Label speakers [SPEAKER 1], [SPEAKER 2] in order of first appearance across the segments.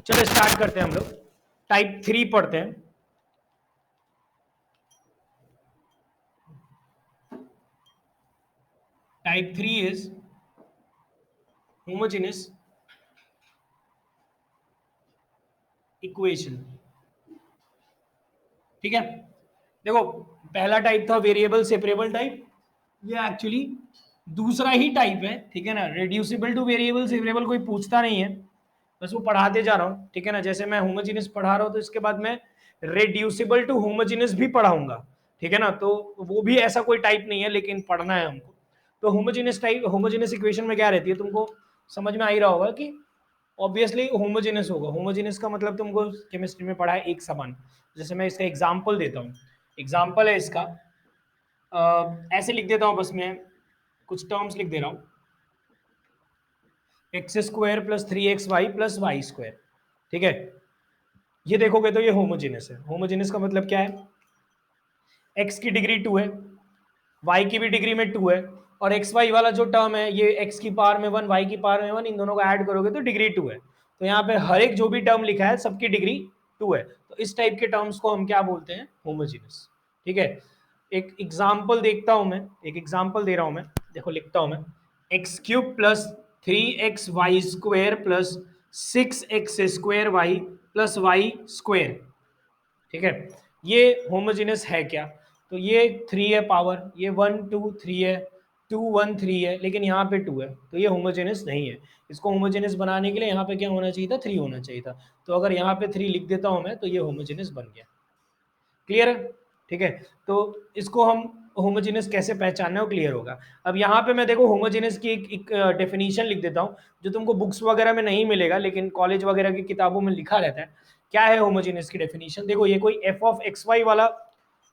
[SPEAKER 1] चलो स्टार्ट करते हैं हम लोग। टाइप 3 पढ़ते हैं। Type 3 is homogeneous equation. ठीक है, देखो पहला टाइप था वेरिएबल सेपरेबल टाइप, ये एक्चुअली दूसरा ही टाइप है। ठीक है ना, रिड्यूसिबल टू वेरिएबल सेपरेबल कोई पूछता नहीं है, बस वो पढ़ाते जा रहा हूँ। ठीक है ना, जैसे मैं होमोजेनियस पढ़ा रहा हूँ तो इसके बाद मैं रिड्यूसिबल टू होमोजेनियस भी पढ़ाऊंगा। ठीक है ना, तो वो भी ऐसा कोई टाइप नहीं है, लेकिन पढ़ना है हमको। तो होमोजेनियस टाइप, होमोजेनियस इक्वेशन में क्या रहती है तुमको समझ में आ ही रहा होगा कि ऑब्वियसली होमोजेनियस होगा। होमोजेनियस का मतलब तुमको केमिस्ट्री में पढ़ा है एक समान। जैसे मैं इसका एग्जांपल देता हूँ, एग्जांपल है इसका, ऐसे लिख देता हूँ, बस मैं कुछ टर्म्स लिख दे रहा हूँ। X square plus 3xy plus y square. ठीक है, ये देखोगे तो ये होमोजेनियस है। होमोजेनियस का मतलब क्या है, एक्स की डिग्री 2 है, वाई की भी डिग्री में 2 है, और एक्स वाई वाला जो टर्म है ये एक्स की पावर में 1 वाई की पावर में 1, इन दोनों को ऐड करोगे तो डिग्री 2 है। तो यहाँ पे हर एक जो भी टर्म लिखा है सबकी डिग्री 2 है। तो इस टाइप के टर्म्स को हम क्या बोलते हैं, होमोजेनियस। ठीक है, एक एग्जाम्पल देखता हूं मैं, एक एग्जाम्पल दे रहा हूं मैं, देखो लिखता हूं मैं, x cube plus 3xy square plus 6x square y plus y square. ठीक है, ये होमोजेनियस है क्या, तो ये 3 है पावर, ये 1 2 3 है, 2 1 3 है, लेकिन यहाँ पे 2 है, तो ये होमोजेनियस नहीं है। इसको होमोजेनियस बनाने के लिए यहाँ पे क्या होना चाहिए था, 3 होना चाहिए था। तो अगर यहाँ पे 3 लिख देता हूँ मैं तो ये होमोजेनियस बन गया। क्लियर है? ठीक है, तो इसको हम होमोजेनियस कैसे पहचानना है वो क्लियर होगा। अब यहाँ पे मैं देखो होमोजेनियस की एक डेफिनेशन लिख देता हूँ, जो तुमको बुक्स वगैरह में नहीं मिलेगा लेकिन कॉलेज वगैरह की किताबों में लिखा रहता है। क्या है होमोजेनियस की डेफिनेशन, देखो ये कोई एफ ऑफ एक्स वाई वाला,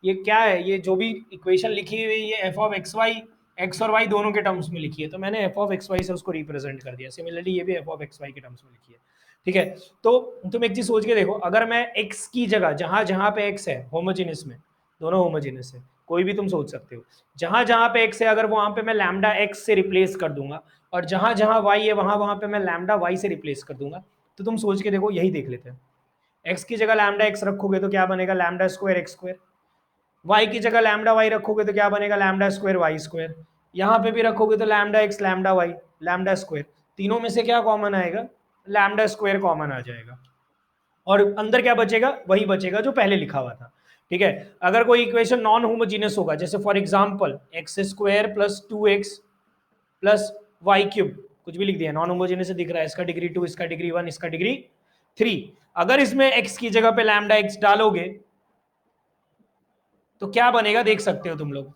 [SPEAKER 1] ये क्या है, ये जो भी इक्वेशन लिखी हुई है f of x y, x और वाई दोनों के टर्म्स में लिखी है, तो मैंने एफ ऑफ एक्स वाई से उसको रिप्रेजेंट कर दिया। सिमिलरली ये भी एफ ऑफ एक्स वाई के टर्म्स में लिखी है। ठीक है, तो तुम एक चीज सोच के देखो, अगर मैं x की जगह, जहां जहां पे x है होमोजेनियस में, दोनों होमोजेनियस है, कोई भी तुम सोच सकते हो, जहां जहां पे x है अगर वहां पे मैं लैम्डा x से रिप्लेस कर दूंगा, और जहां जहां y है वहां वहां पे मैं लैम्डा y से रिप्लेस कर दूंगा, तो तुम सोच के देखो, यही देख लेते हैं। x की जगह लैम्डा x रखोगे तो क्या बनेगा, lambda square x square. y की जगह लैम्डा y रखोगे तो क्या बनेगा, लैम्डा स्क्वायर वाई स्क्वायर। यहाँ पे भी रखोगे तो lambda x lambda y lambda square. तीनों में से क्या कॉमन आएगा, लैम्डा स्क्वायर कॉमन आ जाएगा, और अंदर क्या बचेगा, वही बचेगा जो पहले लिखा हुआ था। ठीक है, अगर कोई इक्वेशन नॉन होमोजीनियस होगा, जैसे for example x square plus 2x plus y cube, कुछ भी लिख दिया, नॉन होमोजीनियस से दिख रहा है, इसका डिग्री 2, इसका डिग्री 1, इसका डिग्री 3, अगर इसमें x की जगह पे लैम्डा x डालोगे तो क्या बनेगा देख सकते हो तुम लोग,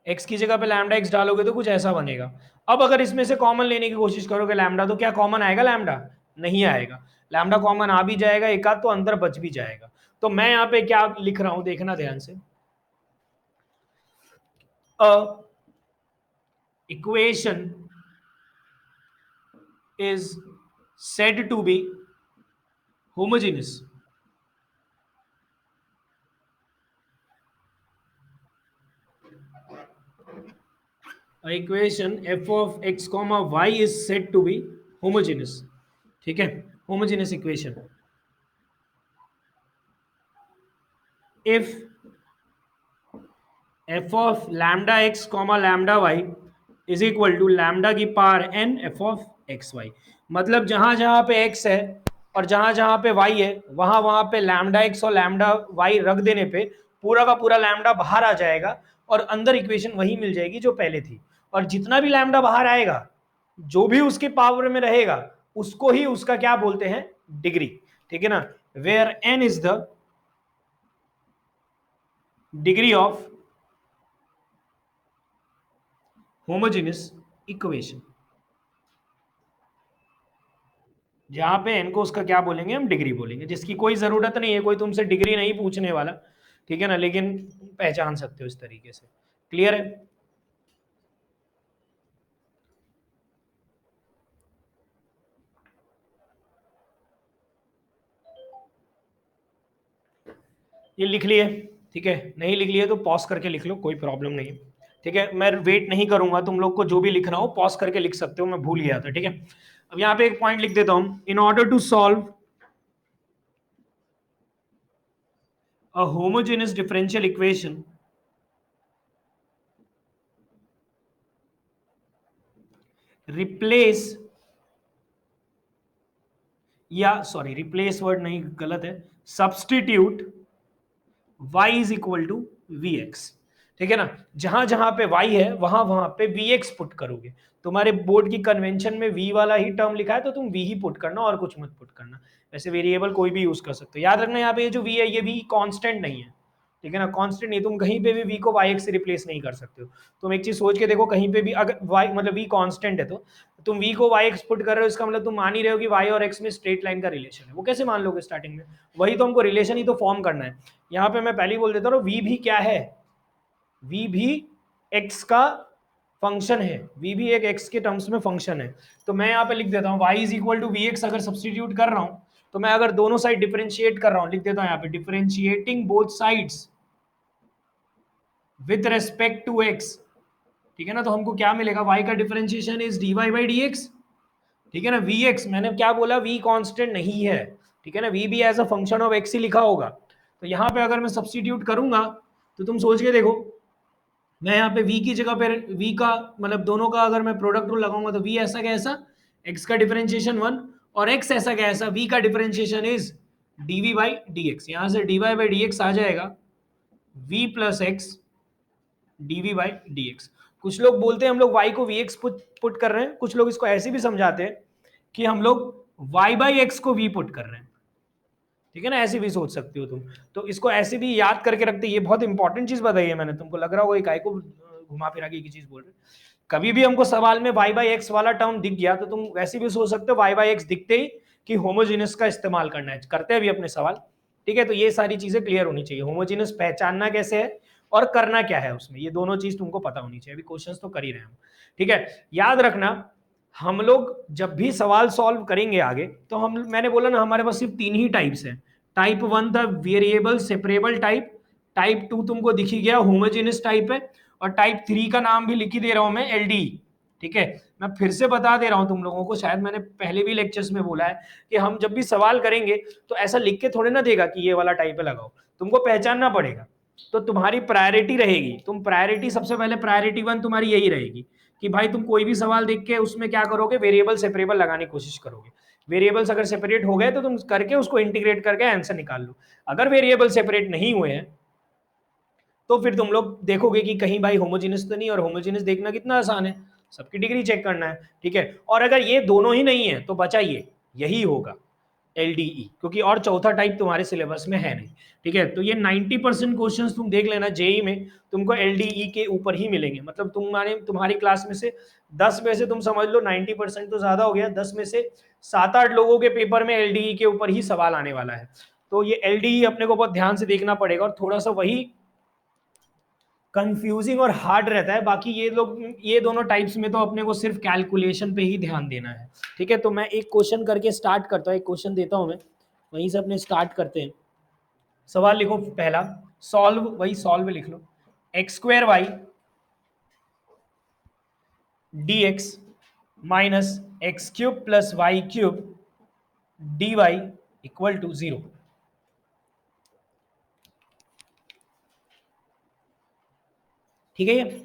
[SPEAKER 1] x की जगह पे लैम्डा x डालोगे तो कुछ ऐसा बनेगा। अब अगर इसमें से कॉमन लेने की कोशिश करोगे लैम्डा, तो क्या कॉमन आएगा, लैम्डा नहीं आएगा। लैम्डा कॉमन आ भी जाएगा एक आध, तो अंदर बच भी जाएगा। तो मैं यहाँ पे क्या लिख रहा हूं देखना ध्यान से, equation is said to be homogeneous equation f of x comma y is said to be homogeneous। ठीक है, homogeneous equation if f of lambda x comma lambda y is equal to lambda की power n f of x y। मतलब जहां जहां पे x है और जहां जहां पे y है वहां वहां पे लैम्डा x और लैम्डा y रख देने पे पूरा का पूरा लैम्डा बाहर आ जाएगा, और अंदर इक्वेशन वही मिल जाएगी जो पहले थी। और जितना भी लैम्डा बाहर आएगा, जो भी उसके पावर में रहेगा, उसको ही उसका क्या बोलते हैं, डिग्री। ठीक है ना, where n is the degree of homogeneous equation. जहां पे n को उसका क्या बोलेंगे, हम डिग्री बोलेंगे, जिसकी कोई जरूरत नहीं है, कोई तुमसे डिग्री नहीं पूछने वाला। ठीक है ना, लेकिन पहचान सकते हो इस तरीके से। क्लियर है? ये लिख लिए? ठीक है, नहीं लिख लिए तो पॉज करके लिख लो, कोई प्रॉब्लम नहीं है। ठीक है, मैं वेट नहीं करूंगा, तुम लोग को जो भी लिखना हो पॉज करके लिख सकते हो, मैं भूल गया था। ठीक है, अब यहाँ पे एक पॉइंट लिख देता हूं, in order to solve a homogeneous differential equation replace, या सॉरी रिप्लेस वर्ड नहीं, गलत है, substitute y is equal to v x. ठीक है ना, जहां जहां पे y है वहां वहां पे वी एक्स पुट करोगे। तुम्हारे बोर्ड की कन्वेंशन में v वाला ही टर्म लिखा है तो तुम v ही पुट करना और कुछ मत पुट करना। वैसे वेरिएबल कोई भी यूज कर सकते हो। याद रखना यहाँ पे ये जो v है ये v कांस्टेंट नहीं है। ठीक है ना, कांस्टेंट नहीं, तुम कहीं पे भी v को y से रिप्लेस नहीं कर सकते हो। तुम एक चीज सोच के देखो, कहीं पे भी अगर y मतलब v कांस्टेंट है तो तुम v को y पुट कर रहे हो, इसका मतलब तुम मान ही रहे हो कि y और x में स्ट्रेट लाइन का रिलेशन है। वो कैसे मान लोगे स्टार्टिंग में? वही तो हमको रिलेशन ही तो फॉर्म करना है। यहाँ पे मैं पहले ही बोल देता हूँ, v भी क्या है, v भी x का फंक्शन है, v भी एक x के टर्म्स में फंक्शन है। तो मैं यहाँ पे लिख देता हूँ y is equal to v x. अगर सब्सटीट्यूट कर रहा हूँ तो मैं अगर दोनों साइड डिफरेंशिएट कर रहा हूँ, लिख देता हूँ यहाँ पे differentiating both sides with respect to x। ठीक है ना, तो हमको क्या मिलेगा, y का differentiation is dy by d x. ठीक है ना, वी एक्स मैंने क्या बोला, v कांस्टेंट नहीं है। ठीक है ना, v भी as a function of x ही लिखा होगा। तो यहाँ पे अगर मैं सब्सटीट्यूट करूंगा तो तुम सोच के देखो, मैं यहाँ पे v की जगह पे v का मतलब दोनों का अगर मैं प्रोडक्ट रूल लगाऊंगा तो v ऐसा कैसा, x का डिफरेंशिएशन 1 और x ऐसा कैसा, v का differentiation is dv by d x. यहाँ से dy बाई डी एक्स आ जाएगा v plus x dv by d x. कुछ लोग बोलते हैं हम लोग y को vx पुट कर रहे हैं, कुछ लोग इसको ऐसे भी समझाते हैं कि हम लोग y बाई एक्स को v पुट कर रहे हैं। ठीक है ना, ऐसे भी सोच सकते हो तुम। तो इसको ऐसे भी याद करके रखते, ये बहुत इंपॉर्टेंट चीज बताई है मैंने तुमको। लग रहा होगा काय को घुमा फिरा के चीज बोल रहे। कभी भी हमको सवाल में y बाई एक्स वाला टर्म दिख गया तो तुम वैसे भी सोच सकते हो y बाई एक्स दिखते ही कि होमोजीनियस का इस्तेमाल करना है, करते हैं भी अपने सवाल। ठीक है, तो ये सारी चीजें क्लियर होनी चाहिए, होमोजीनियस पहचानना कैसे है और करना क्या है उसमें, ये दोनों चीज तुमको पता होनी चाहिए। अभी क्वेश्चंस तो कर ही रहे हैं हम। ठीक है, याद रखना हम लोग जब भी सवाल सॉल्व करेंगे आगे तो हम, मैंने बोला ना हमारे पास सिर्फ 3 ही टाइप्स हैं। टाइप 1 था वेरिएबल सेपरेबल टाइप, टाइप 2 तुमको दिख ही गया होमोजेनियस टाइप है, और टाइप 3 का नाम भी लिख ही दे रहा हूं मैं, एलडी। ठीक है, मैं फिर से बता दे रहा हूं तुम लोगों को, शायद मैंने पहले भी लेक्चर्स में बोला है कि हम जब भी सवाल करेंगे तो ऐसा लिख के थोड़े ना देगा कि ये वाला टाइप है लगाओ, तुमको पहचानना पड़ेगा। तो तुम्हारी प्रायोरिटी रहेगी, तुम प्रायोरिटी सबसे पहले प्रायोरिटी 1 तुम्हारी यही रहेगी कि भाई तुम कोई भी सवाल देख के उसमें क्या करोगे, वेरिएबल सेपरेबल लगाने की कोशिश करोगे। वेरिएबल्स अगर सेपरेट हो गए तो तुम करके उसको इंटीग्रेट करके आंसर निकाल लो। अगर वेरिएबल सेपरेट नहीं हुए हैं तो फिर तुम लोग देखोगे कि कहीं भाई होमोजेनियस तो नहीं, और होमोजेनियस देखना कितना आसान है, सबकी डिग्री चेक करना है। ठीक है, और अगर ये दोनों ही नहीं है तो बचा ये, यही होगा एलडीई, क्योंकि और चौथा टाइप तुम्हारे सिलेबस में है नहीं। ठीक है, तो ये 90% क्वेश्चन तुम देख लेना जेई में तुमको एलडीई के ऊपर ही मिलेंगे। मतलब तुम्हारी क्लास में से 10 में से तुम समझ लो 90% तो ज्यादा हो गया, 10 में से 7-8 लोगों के पेपर में एलडीई के ऊपर ही सवाल आने वाला है। तो ये एलडीई अपने को बहुत ध्यान से देखना पड़ेगा, और थोड़ा सा वही कंफ्यूजिंग और हार्ड रहता है। बाकी ये लोग, ये दोनों टाइप्स में तो अपने को सिर्फ कैलकुलेशन पे ही ध्यान देना है। ठीक है, तो मैं एक क्वेश्चन करके स्टार्ट करता हूँ, एक क्वेश्चन देता हूँ मैं, वहीं से अपने स्टार्ट करते हैं। सवाल लिखो पहला, सॉल्व, वही सॉल्व लिख लो, x square y d x minus x cube plus y cube d y equal to 0। ठीक है ये,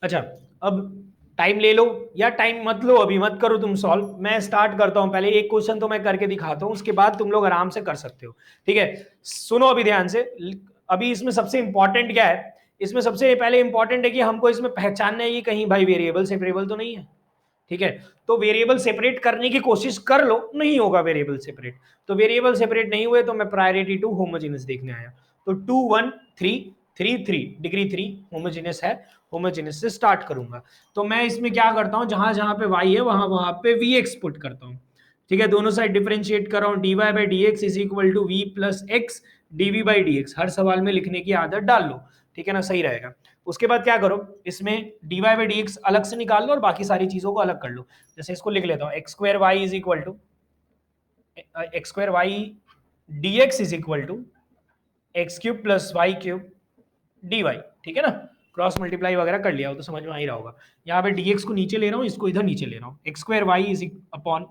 [SPEAKER 1] अच्छा अब टाइम ले लो या टाइम मत लो, अभी मत करो तुम सॉल्व, मैं स्टार्ट करता हूं। पहले एक क्वेश्चन तो मैं करके दिखाता हूं, उसके बाद तुम लोग आराम से कर सकते हो। ठीक है, सुनो अभी ध्यान से। अभी इसमें सबसे इंपॉर्टेंट क्या है, इसमें सबसे पहले इंपॉर्टेंट है कि हमको इसमें पहचानना है कि कहीं भाई वेरिएबल सेपरेबल तो नहीं है। ठीक है, तो वेरिएबल सेपरेट करने की कोशिश कर लो, नहीं होगा वेरिएबल सेपरेट। तो वेरिएबल सेपरेट नहीं हुए तो मैं प्रायोरिटी 2 होमोजेनियस देखने आया। तो 2 1 3 3 3 डिग्री 3 होमोजेनियस है, होमोजेनियस से स्टार्ट करूंगा। तो मैं इसमें क्या करता हूं, जहां जहां पे y है वहां वहां पे वी एक्स पुट करता हूं। ठीक है, दोनों साइड डिफरेंशिएट कर रहा हूं, d y by d x is equal to v plus x d v by d x. हर सवाल में लिखने की आदत डाल लो, ठीक है ना, सही रहेगा। उसके बाद क्या करो, इसमें d y by d x अलग से निकाल लो और बाकी सारी चीजों को अलग कर लो। जैसे इसको लिख लेता हूँ, x square y is equal to x square y d x is equal to x cube plus y cube dy, ठीक है ना, क्रॉस मल्टीप्लाई वगैरह कर लिया हो तो समझ में आ ही रहा होगा। यहाँ पे dx को नीचे ले रहा हूँ, इसको इधर नीचे ले रहा हूँ, x square y is upon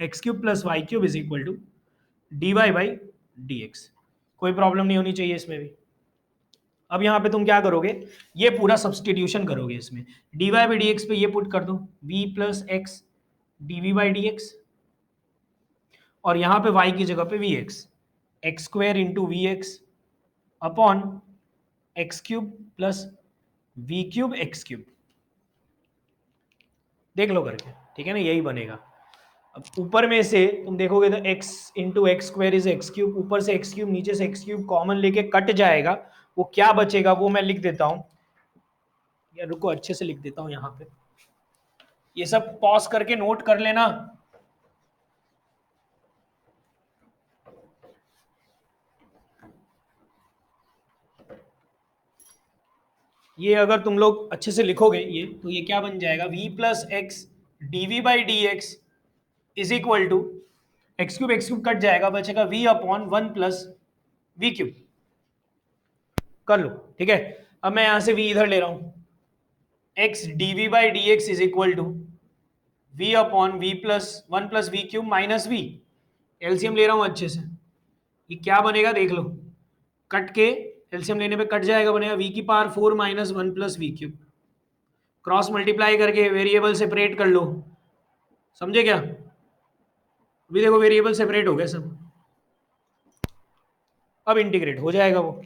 [SPEAKER 1] x cube plus y cube is equal to dy by dx। कोई प्रॉब्लम नहीं होनी चाहिए इसमें भी। अब यहाँ पे तुम क्या करोगे, ये पूरा सब्सटीट्यूशन करोगे इसमें, dy बाई dx पे ये पुट कर दो v plus x dv by dx, और यहाँ पे y की जगह पे vx, x square into v x upon x cube plus v cube x cube, देख लो करके, ठीक है ना, यही बनेगा। अब ऊपर में से तुम देखोगे तो x into x square is x cube, ऊपर से एक्स क्यूब नीचे से एक्स क्यूब कॉमन लेके कट जाएगा, वो क्या बचेगा वो मैं लिख देता हूं, या रुको अच्छे से लिख देता हूं यहाँ पे, ये सब पॉज करके नोट कर लेना। ये अगर तुम लोग अच्छे से लिखोगे ये, तो ये क्या बन जाएगा, v plus x d v by d x is equal to x cube cut जाएगा, बचेगा v upon 1 plus v cube, कर लो, ठीक है। अब मैं यहां से v इधर ले रहा हूं, x d v by d x is equal to v upon v plus 1 plus v cube minus v, LCM ले रहा हूं अच्छे से, ये क्या बनेगा देख लो, कट के एलसीएम लेने पे कट जाएगा, बनेगा v की power 4 minus 1 plus v cube, cross multiply करके वेरिएबल सेपरेट कर लो, समझे क्या, अभी देखो वेरिएबल सेपरेट हो गए सब, अब इंटीग्रेट हो जाएगा वो।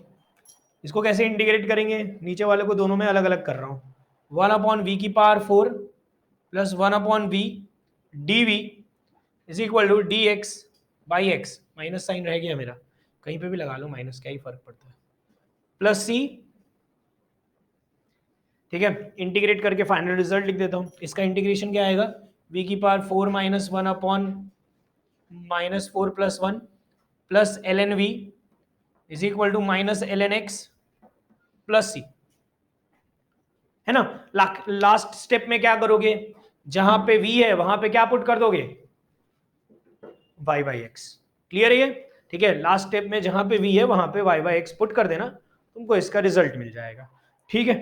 [SPEAKER 1] इसको कैसे इंटीग्रेट करेंगे, नीचे वाले को दोनों में अलग अलग कर रहा हूं, 1 अपॉन वी की power 4 plus 1 upon v d v is equal to d x by x, minus sign रह गया मेरा, कहीं पे भी लगा लो माइनस, क्या ही फर्क पड़ता है, प्लस सी, ठीक है। इंटीग्रेट करके फाइनल रिजल्ट लिख देता हूं, इसका इंटीग्रेशन क्या आएगा, v की power 4 minus 1 upon minus 4 plus 1 plus l n v is equal to minus l n x plus c, है ना। लास्ट स्टेप में क्या करोगे, जहां पे v है वहां पे क्या पुट कर दोगे, y बाई एक्स, क्लियर है ये, ठीक है। लास्ट स्टेप में जहां पे v है वहां पे y बाई एक्स पुट कर देना, तुमको इसका रिजल्ट मिल जाएगा, ठीक है।